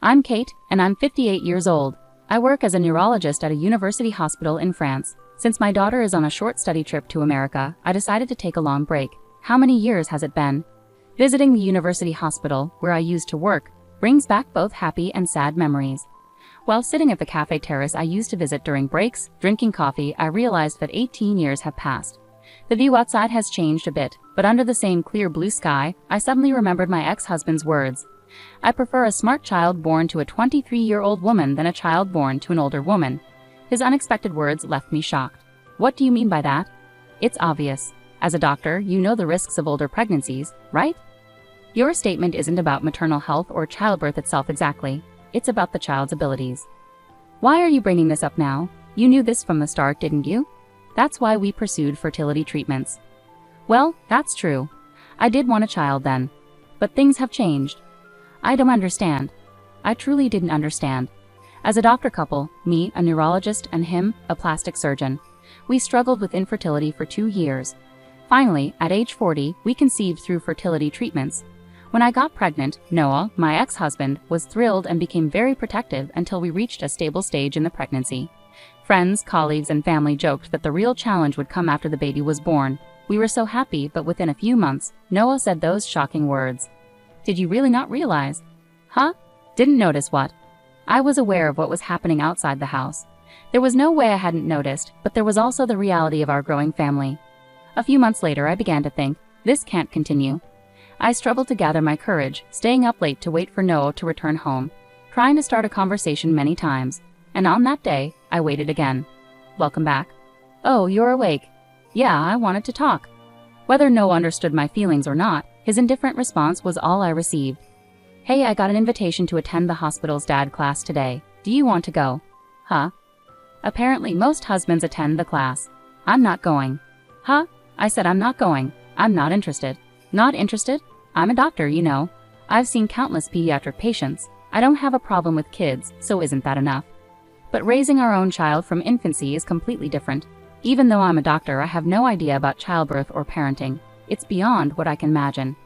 I'm Kate, and I'm 58 years old. I work as a neurologist at a university hospital in France. Since my daughter is on a short study trip to America, I decided to take a long break. How many years has it been? Visiting the university hospital, where I used to work, brings back both happy and sad memories. While sitting at the cafe terrace I used to visit during breaks, drinking coffee, I realized that 18 years have passed. The view outside has changed a bit, but under the same clear blue sky, I suddenly remembered my ex-husband's words. I prefer a smart child born to a 23-year-old woman than a child born to an older woman. His unexpected words left me shocked. What do you mean by that? It's obvious. As a doctor, you know the risks of older pregnancies, right? Your statement isn't about maternal health or childbirth itself exactly. It's about the child's abilities. Why are you bringing this up now? You knew this from the start, didn't you? That's why we pursued fertility treatments. Well, that's true. I did want a child then. But things have changed. I don't understand. I truly didn't understand. As a doctor couple, me, a neurologist, and him, a plastic surgeon, we struggled with infertility for 2 years. Finally, at age 40, we conceived through fertility treatments. When I got pregnant, Noah, my ex-husband, was thrilled and became very protective until we reached a stable stage in the pregnancy. Friends, colleagues, and family joked that the real challenge would come after the baby was born. We were so happy, but within a few months, Noah said those shocking words. Did you really not realize? Huh? Didn't notice what? I was aware of what was happening outside the house. There was no way I hadn't noticed, but there was also the reality of our growing family. A few months later, I began to think, this can't continue. I struggled to gather my courage, staying up late to wait for Noah to return home, trying to start a conversation many times. And on that day, I waited again. Welcome back. Oh, you're awake. Yeah, I wanted to talk. Whether Noah understood my feelings or not, his indifferent response was all I received. Hey, I got an invitation to attend the hospital's dad class today. Do you want to go? Huh? Apparently most husbands attend the class. I'm not going. Huh? I said I'm not going. I'm not interested. Not interested? I'm a doctor, you know. I've seen countless pediatric patients. I don't have a problem with kids, so isn't that enough? But raising our own child from infancy is completely different. Even though I'm a doctor, I have no idea about childbirth or parenting. It's beyond what I can imagine.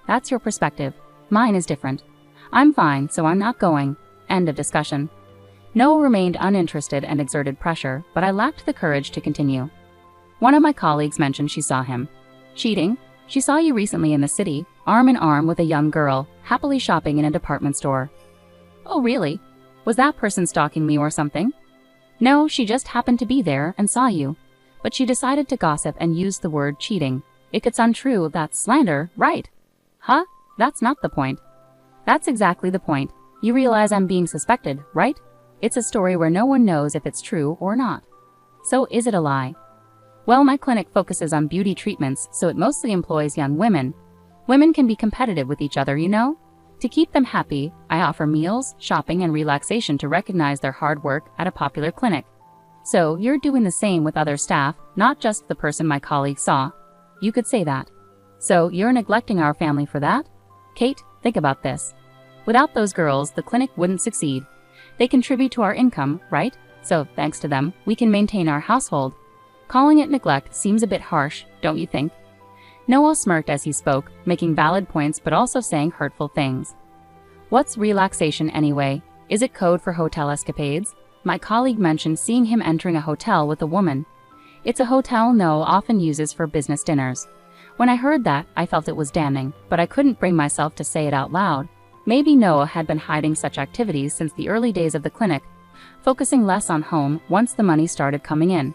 That's your perspective. Mine is different. I'm fine, so I'm not going. End of discussion. Noah remained uninterested and exerted pressure, but I lacked the courage to continue. One of my colleagues mentioned she saw him. Cheating? She saw you recently in the city, arm in arm with a young girl, happily shopping in a department store. Oh, really? Was that person stalking me or something? No, she just happened to be there and saw you. But she decided to gossip and used the word cheating. If it's untrue, that's slander, right? Huh? That's not the point. That's exactly the point. You realize I'm being suspected, right? It's a story where no one knows if it's true or not. So is it a lie? Well, my clinic focuses on beauty treatments, so it mostly employs young women. Women can be competitive with each other, you know? To keep them happy, I offer meals, shopping, and relaxation to recognize their hard work at a popular clinic. So you're doing the same with other staff, not just the person my colleague saw. You could say that. So you're neglecting our family for that? Kate, think about this. Without those girls, the clinic wouldn't succeed. They contribute to our income, right? So thanks to them, we can maintain our household. Calling it neglect seems a bit harsh, don't you think? Noah smirked as he spoke, making valid points but also saying hurtful things. What's relaxation anyway? Is it code for hotel escapades? My colleague mentioned seeing him entering a hotel with a woman. It's a hotel Noah often uses for business dinners. When I heard that, I felt it was damning, but I couldn't bring myself to say it out loud. Maybe Noah had been hiding such activities since the early days of the clinic, focusing less on home once the money started coming in.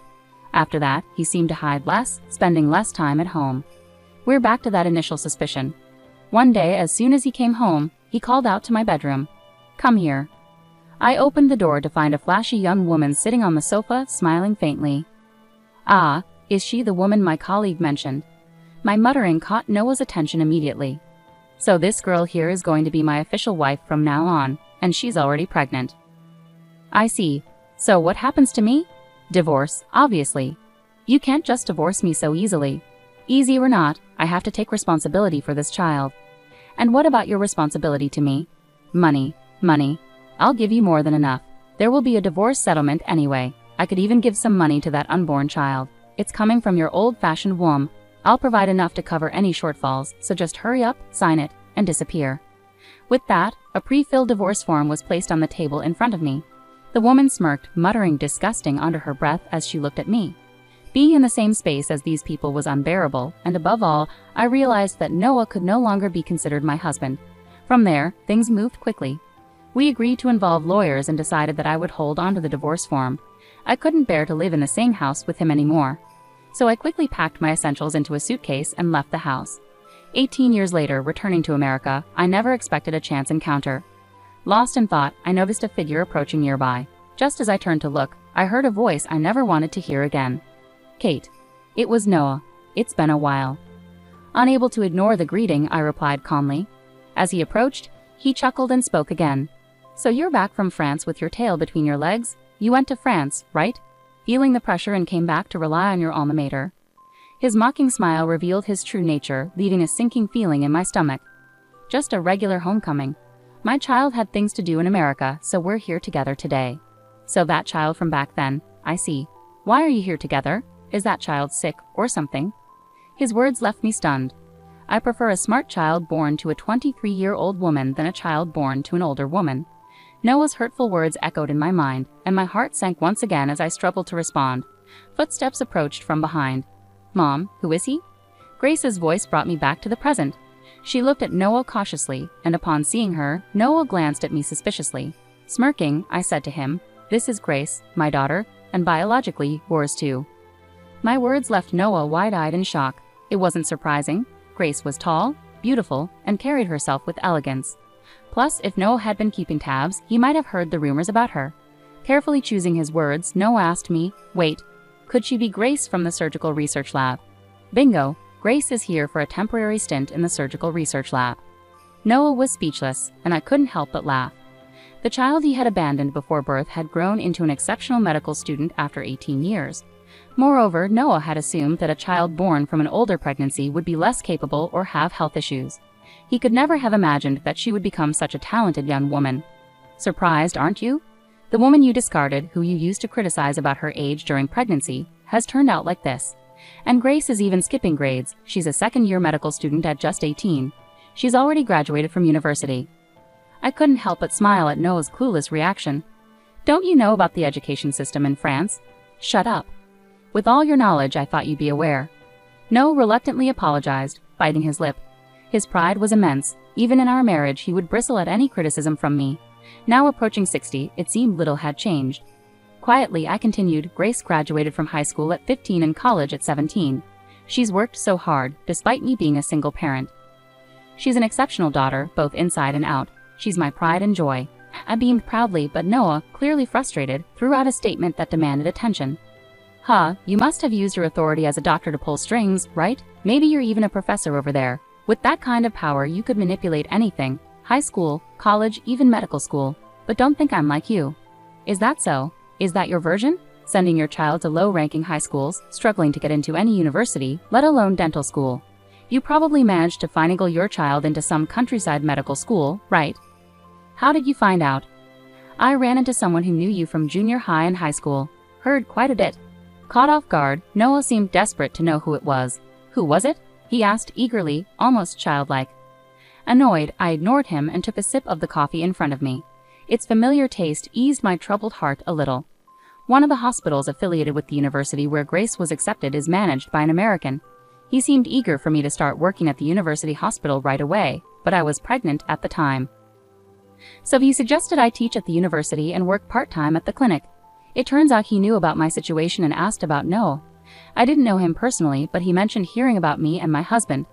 After that, he seemed to hide less, spending less time at home. We're back to that initial suspicion. One day, as soon as he came home, he called out to my bedroom. Come here. I opened the door to find a flashy young woman sitting on the sofa, smiling faintly. Ah, is she the woman my colleague mentioned? My muttering caught Noah's attention immediately. So this girl here is going to be my official wife from now on, and she's already pregnant. I see. So what happens to me? Divorce, obviously. You can't just divorce me so easily. Easy or not, I have to take responsibility for this child. And what about your responsibility to me? Money. Money. I'll give you more than enough. There will be a divorce settlement anyway. I could even give some money to that unborn child. It's coming from your old-fashioned womb. I'll provide enough to cover any shortfalls, so just hurry up, sign it, and disappear. With that, A pre-filled divorce form was placed on the table in front of me. The woman smirked, muttering disgusting under her breath as she looked at me. Being in the same space as these people was unbearable, and above all, I realized that Noah could no longer be considered my husband. From there, things moved quickly. We agreed to involve lawyers and decided that I would hold onto the divorce form. I couldn't bear to live in the same house with him anymore. So I quickly packed my essentials into a suitcase and left the house. 18 years later, returning to America, I never expected a chance encounter. Lost in thought, I noticed a figure approaching nearby. Just as I turned to look, I heard a voice I never wanted to hear again. Kate. It was Noah. It's been a while. Unable to ignore the greeting, I replied calmly. As he approached, he chuckled and spoke again. So you're back from France with your tail between your legs? You went to France, right? Feeling the pressure and came back to rely on your alma mater. His mocking smile revealed his true nature, leaving a sinking feeling in my stomach. Just a regular homecoming. My child had things to do in America, so we're here together today. So that child from back then, I see. Why are you here together? Is that child sick or something? His words left me stunned. I prefer a smart child born to a 23-year-old woman than a child born to an older woman. Noah's hurtful words echoed in my mind, and my heart sank once again as I struggled to respond. Footsteps approached from behind. Mom, who is he? Grace's voice brought me back to the present. She looked at Noah cautiously, and upon seeing her, Noah glanced at me suspiciously. Smirking, I said to him, "This is Grace, my daughter, and biologically, yours too." My words left Noah wide-eyed in shock. It wasn't surprising. Grace was tall, beautiful, and carried herself with elegance. Plus, if Noah had been keeping tabs, he might have heard the rumors about her. Carefully choosing his words, Noah asked me, "Wait, could she be Grace from the surgical research lab?" Bingo! Grace is here for a temporary stint in the surgical research lab. Noah was speechless, and I couldn't help but laugh. The child he had abandoned before birth had grown into an exceptional medical student after 18 years. Moreover, Noah had assumed that a child born from an older pregnancy would be less capable or have health issues. He could never have imagined that she would become such a talented young woman. Surprised, aren't you? The woman you discarded, who you used to criticize about her age during pregnancy, has turned out like this. And Grace is even skipping grades. She's a second-year medical student at just 18. She's already graduated from university. I couldn't help but smile at Noah's clueless reaction. Don't you know about the education system in France? Shut up. With all your knowledge, I thought you'd be aware. Noah reluctantly apologized, biting his lip. His pride was immense. Even in our marriage, he would bristle at any criticism from me. Now approaching 60, it seemed little had changed. Quietly, I continued, Grace graduated from high school at 15 and college at 17. She's worked so hard, despite me being a single parent. She's an exceptional daughter, both inside and out. She's my pride and joy. I beamed proudly, but Noah, clearly frustrated, threw out a statement that demanded attention. You must have used your authority as a doctor to pull strings, right? Maybe you're even a professor over there. With that kind of power, you could manipulate anything. High school, college, even medical school. But don't think I'm like you. Is that so? Is that your version? Sending your child to low-ranking high schools, struggling to get into any university, let alone dental school. You probably managed to finagle your child into some countryside medical school, right? How did you find out? I ran into someone who knew you from junior high and high school. Heard quite a bit. Caught off guard, Noah seemed desperate to know who it was. Who was it? He asked eagerly, almost childlike. Annoyed, I ignored him and took a sip of the coffee in front of me. Its familiar taste eased my troubled heart a little. One of the hospitals affiliated with the university where Grace was accepted is managed by an American. He seemed eager for me to start working at the university hospital right away, but I was pregnant at the time. So he suggested I teach at the university and work part-time at the clinic. It turns out he knew about my situation and asked about Noah. I didn't know him personally, but he mentioned hearing about me and my husband.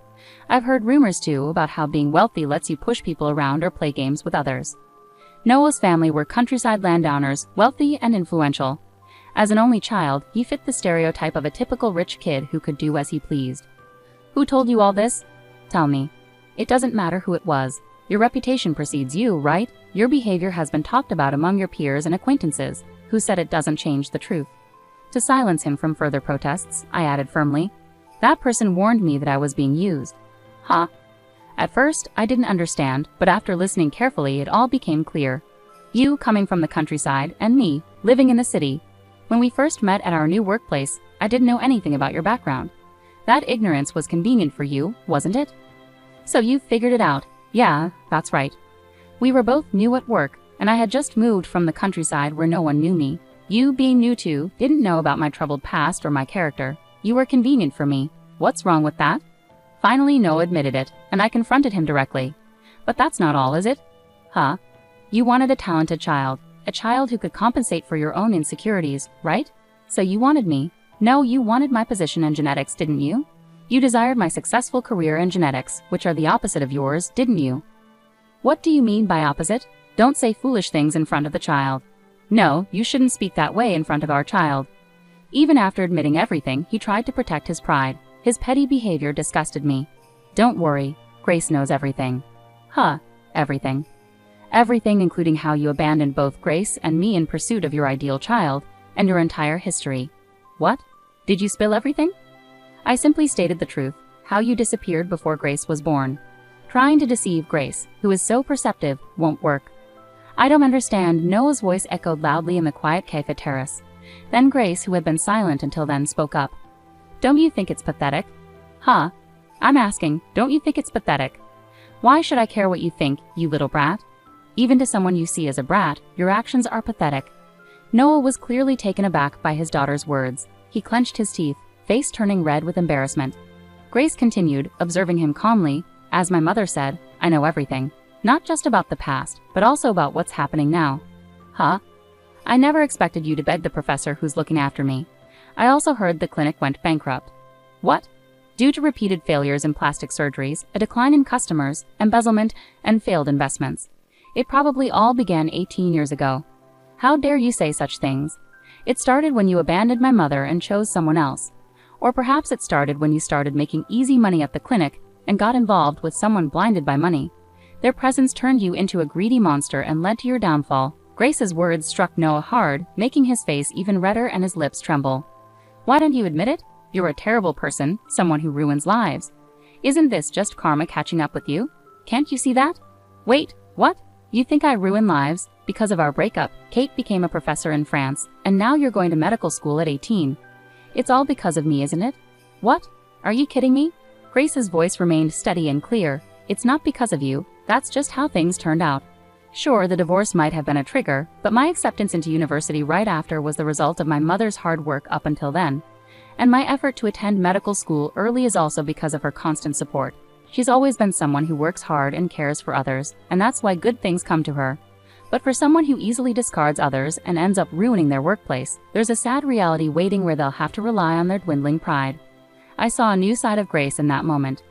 I've heard rumors too about how being wealthy lets you push people around or play games with others. Noah's family were countryside landowners, wealthy and influential. As an only child, he fit the stereotype of a typical rich kid who could do as he pleased. Who told you all this? Tell me. It doesn't matter who it was. Your reputation precedes you, right? Your behavior has been talked about among your peers and acquaintances, who said it doesn't change the truth. To silence him from further protests, I added firmly, that person warned me that I was being used. At first, I didn't understand, but after listening carefully, it all became clear. You coming from the countryside, and me, living in the city. When we first met at our new workplace, I didn't know anything about your background. That ignorance was convenient for you, wasn't it? So you figured it out. Yeah, that's right. We were both new at work, and I had just moved from the countryside where no one knew me. You, being new too, didn't know about my troubled past or my character. You were convenient for me. What's wrong with that? Finally, Noah admitted it, and I confronted him directly. But that's not all, is it? Huh? You wanted a talented child. A child who could compensate for your own insecurities, right? So you wanted me. No, you wanted my position in genetics, didn't you? You desired my successful career in genetics, which are the opposite of yours, didn't you? What do you mean by opposite? Don't say foolish things in front of the child. No, you shouldn't speak that way in front of our child. Even after admitting everything, he tried to protect his pride. His petty behavior disgusted me. Don't worry, Grace knows everything. Huh, everything. Everything, including how you abandoned both Grace and me in pursuit of your ideal child, and your entire history. What? Did you spill everything? I simply stated the truth, how you disappeared before Grace was born. Trying to deceive Grace, who is so perceptive, won't work. I don't understand, Noah's voice echoed loudly in the quiet cafe terrace. Then Grace, who had been silent until then, spoke up. Don't you think it's pathetic? Huh? I'm asking, don't you think it's pathetic? Why should I care what you think, you little brat? Even to someone you see as a brat, your actions are pathetic. Noah was clearly taken aback by his daughter's words. He clenched his teeth, face turning red with embarrassment. Grace continued, observing him calmly. As my mother said, I know everything. Not just about the past, but also about what's happening now. Huh? I never expected you to beg the professor who's looking after me. I also heard the clinic went bankrupt. What? Due to repeated failures in plastic surgeries, a decline in customers, embezzlement, and failed investments. It probably all began 18 years ago. How dare you say such things? It started when you abandoned my mother and chose someone else. Or perhaps it started when you started making easy money at the clinic and got involved with someone blinded by money. Their presence turned you into a greedy monster and led to your downfall. Grace's words struck Noah hard, making his face even redder and his lips tremble. Why don't you admit it? You're a terrible person, someone who ruins lives. Isn't this just karma catching up with you? Can't you see that? Wait, what? You think I ruin lives? Because of our breakup, Kate became a professor in France, and now you're going to medical school at 18. It's all because of me, isn't it? What? Are you kidding me? Grace's voice remained steady and clear. It's not because of you, that's just how things turned out. Sure, the divorce might have been a trigger, but my acceptance into university right after was the result of my mother's hard work up until then. And my effort to attend medical school early is also because of her constant support. She's always been someone who works hard and cares for others, and that's why good things come to her. But for someone who easily discards others and ends up ruining their workplace, there's a sad reality waiting where they'll have to rely on their dwindling pride. I saw a new side of Grace in that moment.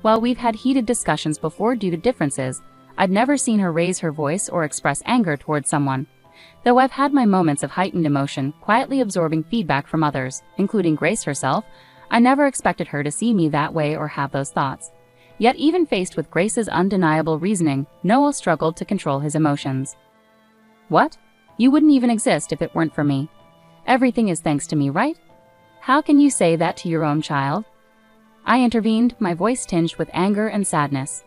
While we've had heated discussions before due to differences, I'd never seen her raise her voice or express anger towards someone. Though I've had my moments of heightened emotion, quietly absorbing feedback from others, including Grace herself, I never expected her to see me that way or have those thoughts. Yet even faced with Grace's undeniable reasoning, Noah struggled to control his emotions. What? You wouldn't even exist if it weren't for me. Everything is thanks to me, right? How can you say that to your own child? I intervened, my voice tinged with anger and sadness.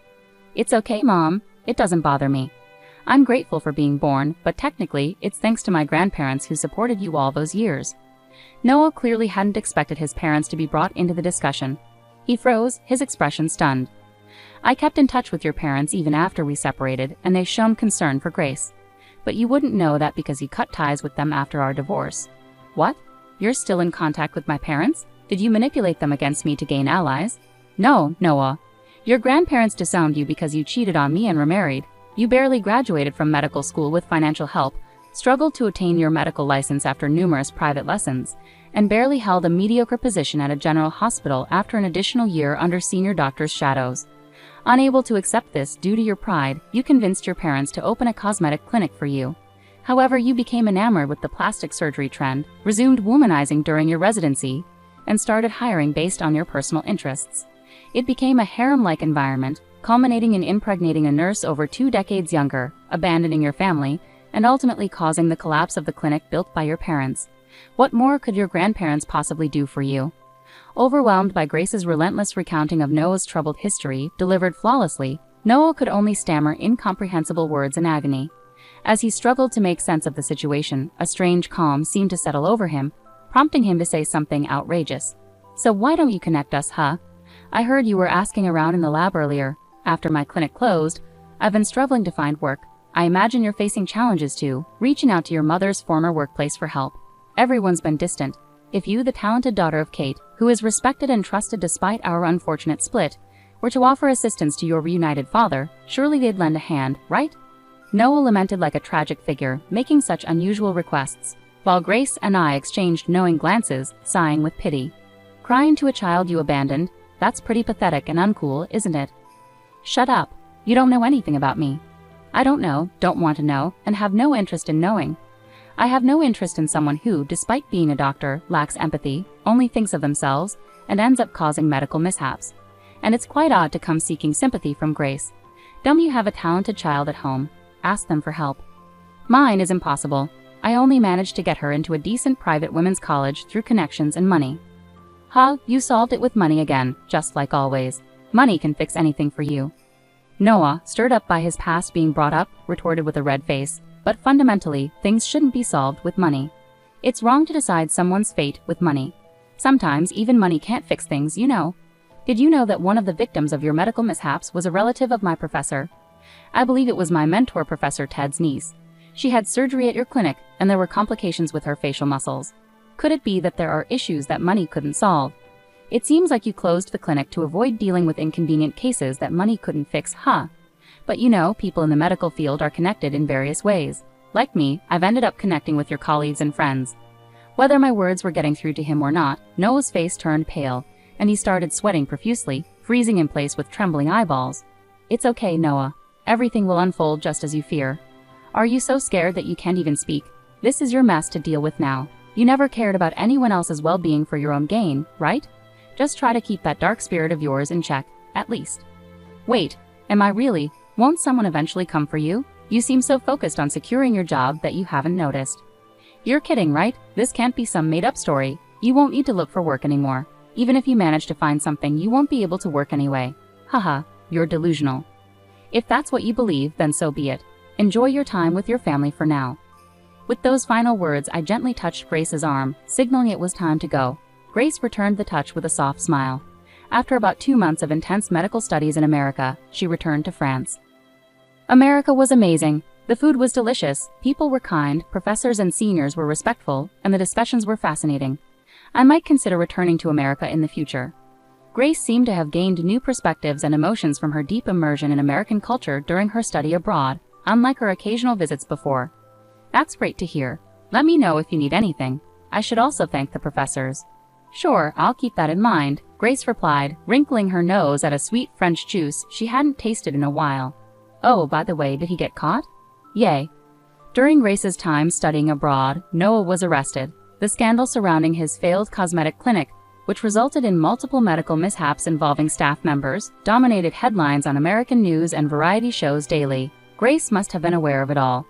It's okay, Mom. It doesn't bother me. I'm grateful for being born, but technically, it's thanks to my grandparents who supported you all those years. Noah clearly hadn't expected his parents to be brought into the discussion. He froze, his expression stunned. I kept in touch with your parents even after we separated, and they shown concern for Grace. But you wouldn't know that because you cut ties with them after our divorce. What? You're still in contact with my parents? Did you manipulate them against me to gain allies? No, Noah. Your grandparents disowned you because you cheated on me and remarried. You barely graduated from medical school with financial help, struggled to attain your medical license after numerous private lessons, and barely held a mediocre position at a general hospital after an additional year under senior doctor's shadows. Unable to accept this due to your pride, you convinced your parents to open a cosmetic clinic for you. However, you became enamored with the plastic surgery trend, resumed womanizing during your residency, and started hiring based on your personal interests. It became a harem-like environment, culminating in impregnating a nurse over 2 decades younger, abandoning your family, and ultimately causing the collapse of the clinic built by your parents. What more could your grandparents possibly do for you? Overwhelmed by Grace's relentless recounting of Noah's troubled history, delivered flawlessly, Noah could only stammer incomprehensible words in agony. As he struggled to make sense of the situation, a strange calm seemed to settle over him, prompting him to say something outrageous. So why don't you connect us, huh? I heard you were asking around in the lab earlier. After my clinic closed, I've been struggling to find work. I imagine you're facing challenges too, reaching out to your mother's former workplace for help. Everyone's been distant. If you, the talented daughter of Kate, who is respected and trusted despite our unfortunate split, were to offer assistance to your reunited father, surely they'd lend a hand, right? Noah lamented like a tragic figure, making such unusual requests, while Grace and I exchanged knowing glances, sighing with pity. Crying to a child you abandoned? That's pretty pathetic and uncool, isn't it? Shut up. You don't know anything about me. I don't know, don't want to know, and have no interest in knowing. I have no interest in someone who, despite being a doctor, lacks empathy, only thinks of themselves, and ends up causing medical mishaps. And it's quite odd to come seeking sympathy from Grace. Don't you have a talented child at home? Ask them for help. Mine is impossible. I only managed to get her into a decent private women's college through connections and money. Huh, you solved it with money again, just like always. Money can fix anything for you. Noah, stirred up by his past being brought up, retorted with a red face, but fundamentally, things shouldn't be solved with money. It's wrong to decide someone's fate with money. Sometimes even money can't fix things, you know. Did you know that one of the victims of your medical mishaps was a relative of my professor? I believe it was my mentor, Professor Ted's niece. She had surgery at your clinic, and there were complications with her facial muscles. Could it be that there are issues that money couldn't solve? It seems like you closed the clinic to avoid dealing with inconvenient cases that money couldn't fix, huh? But you know, people in the medical field are connected in various ways. Like me, I've ended up connecting with your colleagues and friends. Whether my words were getting through to him or not, Noah's face turned pale, and he started sweating profusely, freezing in place with trembling eyeballs. It's okay, Noah. Everything will unfold just as you fear. Are you so scared that you can't even speak? This is your mess to deal with now. You never cared about anyone else's well-being for your own gain, right? Just try to keep that dark spirit of yours in check, at least. Wait, am I really? Won't someone eventually come for you? You seem so focused on securing your job that you haven't noticed. You're kidding, right? This can't be some made-up story. You won't need to look for work anymore. Even if you manage to find something, you won't be able to work anyway. Haha, you're delusional. If that's what you believe, then so be it. Enjoy your time with your family for now. With those final words, I gently touched Grace's arm, signaling it was time to go. Grace returned the touch with a soft smile. After about 2 months of intense medical studies in America, she returned to France. America was amazing. The food was delicious, people were kind, professors and seniors were respectful, and the discussions were fascinating. I might consider returning to America in the future. Grace seemed to have gained new perspectives and emotions from her deep immersion in American culture during her study abroad, unlike her occasional visits before. That's great to hear. Let me know if you need anything. I should also thank the professors. Sure, I'll keep that in mind, Grace replied, wrinkling her nose at a sweet French juice she hadn't tasted in a while. Oh, by the way, did he get caught? Yay. During Grace's time studying abroad, Noah was arrested. The scandal surrounding his failed cosmetic clinic, which resulted in multiple medical mishaps involving staff members, dominated headlines on American news and variety shows daily. Grace must have been aware of it all.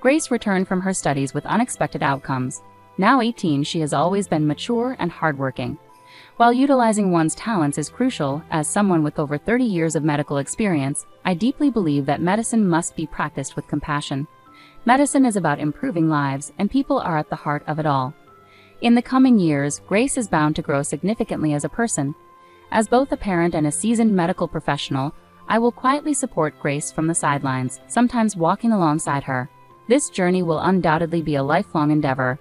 Grace returned from her studies with unexpected outcomes. Now 18, she has always been mature and hardworking. While utilizing one's talents is crucial, as someone with over 30 years of medical experience, I deeply believe that medicine must be practiced with compassion. Medicine is about improving lives, and people are at the heart of it all. In the coming years, Grace is bound to grow significantly as a person. As both a parent and a seasoned medical professional, I will quietly support Grace from the sidelines, sometimes walking alongside her. This journey will undoubtedly be a lifelong endeavor,